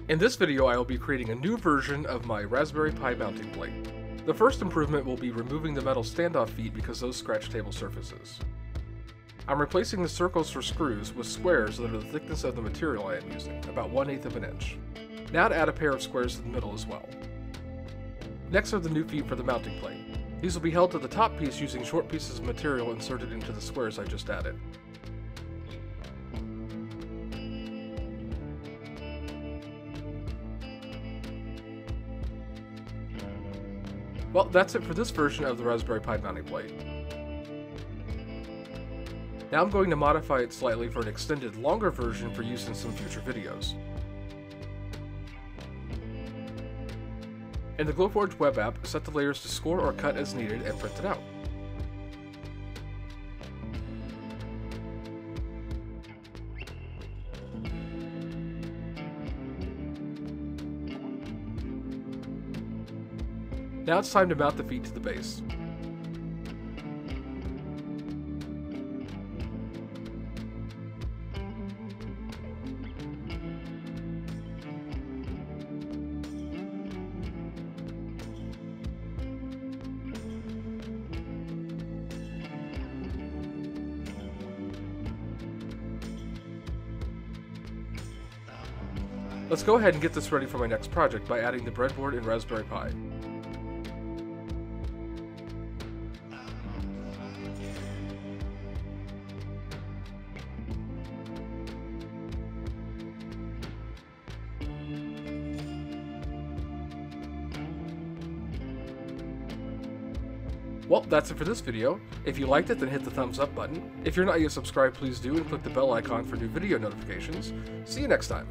In this video, I will be creating a new version of my Raspberry Pi mounting plate. The first improvement will be removing the metal standoff feet because those scratch table surfaces. I'm replacing the circles for screws with squares that are the thickness of the material I am using, about 1/8 of an inch. Now to add a pair of squares to the middle as well. Next are the new feet for the mounting plate. These will be held to the top piece using short pieces of material inserted into the squares I just added. Well, that's it for this version of the Raspberry Pi mounting plate. Now I'm going to modify it slightly for an extended, longer version for use in some future videos. In the Glowforge web app, set the layers to score or cut as needed and print it out. Now it's time to mount the feet to the base. Let's go ahead and get this ready for my next project by adding the breadboard and Raspberry Pi. Well, that's it for this video. If you liked it, then hit the thumbs up button. If you're not yet subscribed, please do, and click the bell icon for new video notifications. See you next time.